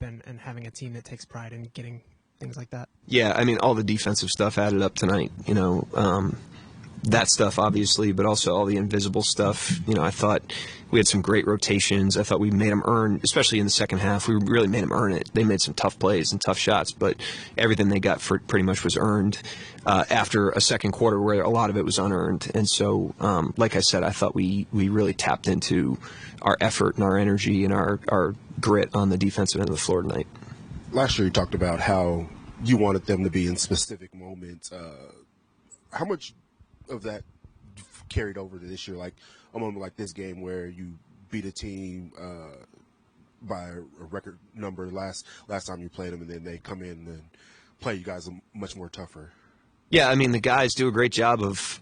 and having a team that takes pride in getting things like that? Yeah, I mean, all the defensive stuff added up tonight. That stuff, obviously, but also all the invisible stuff. I thought we had some great rotations. I thought we made them earn, especially in the second half. We really made them earn it. They made some tough plays and tough shots, but everything they got for pretty much was earned after a second quarter where a lot of it was unearned. And so, like I said, I thought we really tapped into our effort and our energy and our grit on the defensive end of the floor tonight. Last year you talked about how you wanted them to be in specific moments. How much of that carried over to this year, like a moment like this game where you beat a team by a record number last time you played them, and then they come in and play you guys much more tougher? Yeah, I mean, the guys do a great job of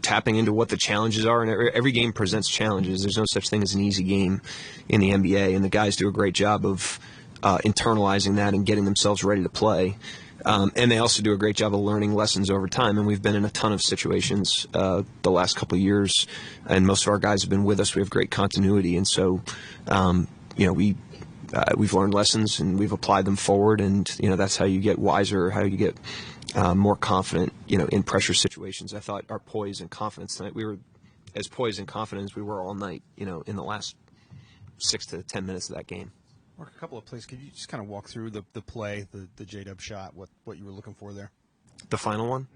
tapping into what the challenges are, and every game presents challenges. There's no such thing as an easy game in the NBA, and the guys do a great job of internalizing that and getting themselves ready to play. And they also do a great job of learning lessons over time, and we've been in a ton of situations the last couple of years, and most of our guys have been with us. We have great continuity, and so we've learned lessons and we've applied them forward, and that's how you get wiser, how you get more confident, in pressure situations. I thought our poise and confidence tonight, we were as poised and confident as we were all night, in the last 6 to 10 minutes of that game. Mark, a couple of plays. Could you just kind of walk through the play, the J-Dub shot, what you were looking for there? The final one?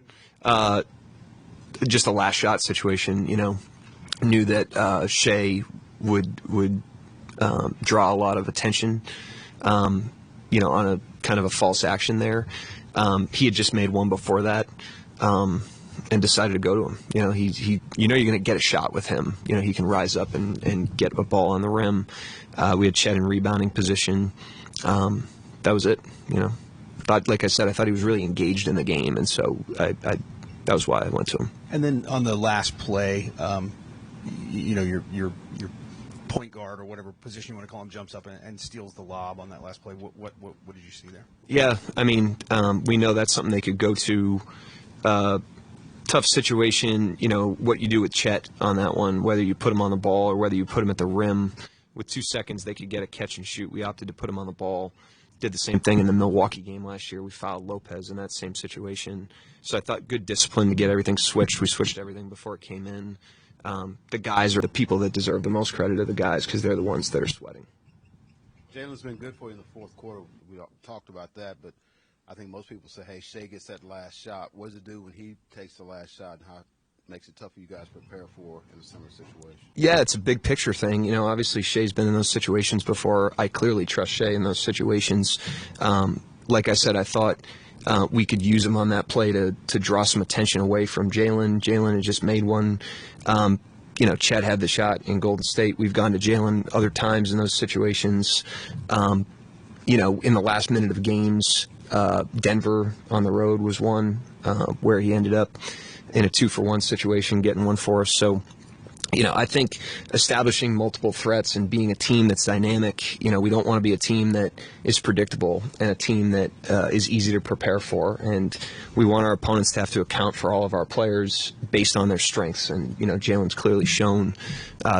Just a last shot situation, knew that Shea would draw a lot of attention, on a kind of a false action there. He had just made one before that, and decided to go to him. You're going to get a shot with him. He can rise up and get a ball on the rim. We had Chet in rebounding position. That was it. Like I said, I thought he was really engaged in the game, and so that was why I went to him. And then on the last play, your point guard or whatever position you want to call him jumps up and steals the lob on that last play. What did you see there? Yeah, I mean, we know that's something they could go to. Tough situation, what you do with Chet on that one, whether you put him on the ball or whether you put him at the rim. With 2 seconds, they could get a catch and shoot. We opted to put him on the ball. Did the same thing in the Milwaukee game last year. We fouled Lopez in that same situation. So I thought good discipline to get everything switched. We switched everything before it came in. The guys are the people that deserve the most credit of the guys because they're the ones that are sweating. Jalen's been good for you in the fourth quarter. We talked about that, but I think most people say, hey, Shea gets that last shot. What does it do when he takes the last shot, and how it makes it tough for you guys to prepare for in a similar situation? Yeah, it's a big picture thing. Obviously Shea's been in those situations before. I clearly trust Shea in those situations. Like I said, I thought we could use him on that play to draw some attention away from Jalen. Jalen had just made one. Chet had the shot in Golden State. We've gone to Jalen other times in those situations. In the last minute of games, Denver on the road was one where he ended up in a 2-for-1 situation, getting one for us. So, I think establishing multiple threats and being a team that's dynamic, we don't want to be a team that is predictable and a team that is easy to prepare for. And we want our opponents to have to account for all of our players based on their strengths. And, Jalen's clearly shown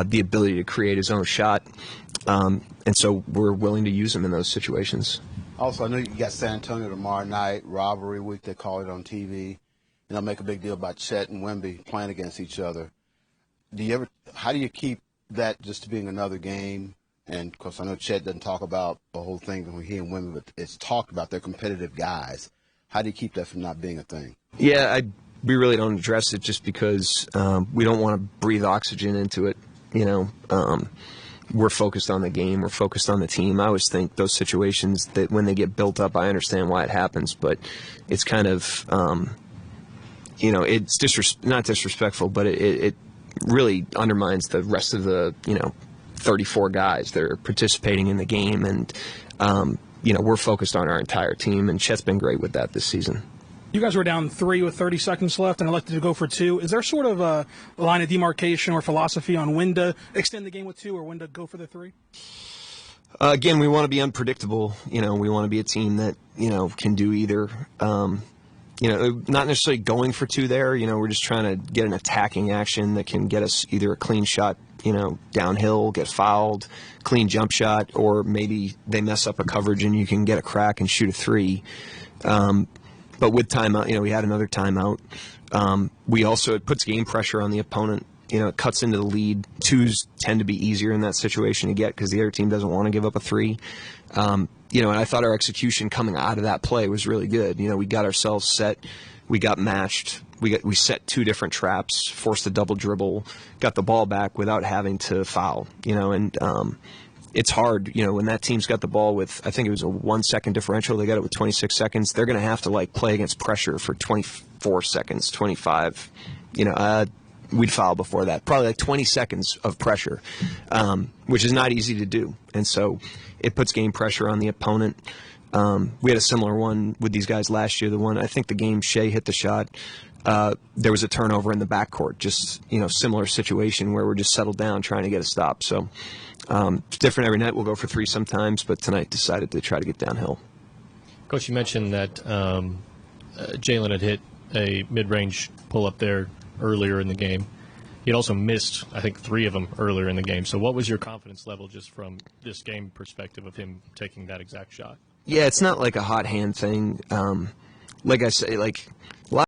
the ability to create his own shot. And so we're willing to use him in those situations. Also, I know you got San Antonio tomorrow night, rivalry week, they call it on TV. And they'll make a big deal about Chet and Wemby playing against each other. How do you keep that just being another game? And, of course, I know Chet doesn't talk about the whole thing when he and Wemby, but it's talked about. They're competitive guys. How do you keep that from not being a thing? Yeah, we really don't address it just because we don't want to breathe oxygen into it. We're focused on the game. We're focused on the team. I always think those situations that when they get built up, I understand why it happens, but it's kind of it's not disrespectful, but it really undermines the rest of the 34 guys that are participating in the game, and we're focused on our entire team, and Chet's been great with that this season. You guys were down 3 with 30 seconds left and elected to go for 2. Is there sort of a line of demarcation or philosophy on when to extend the game with 2 or when to go for the 3? Again, we want to be unpredictable. We want to be a team that can do either. Not necessarily going for 2 there. We're just trying to get an attacking action that can get us either a clean shot downhill, get fouled, clean jump shot, or maybe they mess up a coverage and you can get a crack and shoot a three. But with timeout, we had another timeout. It puts game pressure on the opponent. It cuts into the lead. Twos tend to be easier in that situation to get because the other team doesn't want to give up a three. And I thought our execution coming out of that play was really good. We got ourselves set. We got matched. We set two different traps, forced a double dribble, got the ball back without having to foul. And it's hard, when that team's got the ball with, I think it was a 1 second differential. They got it with 26 seconds. They're going to have to play against pressure for 24 seconds, 25. We'd foul before that. Probably 20 seconds of pressure, which is not easy to do. And so it puts game pressure on the opponent. We had a similar one with these guys last year. I think the game Shea hit the shot. There was a turnover in the backcourt, just, similar situation where we're just settled down trying to get a stop. So it's different every night. We'll go for three sometimes, but tonight decided to try to get downhill. Coach, you mentioned that Jalen had hit a mid-range pull-up there earlier in the game. He had also missed, I think, 3 of them earlier in the game. So what was your confidence level just from this game perspective of him taking that exact shot? Yeah, it's not like a hot hand thing. Like I say,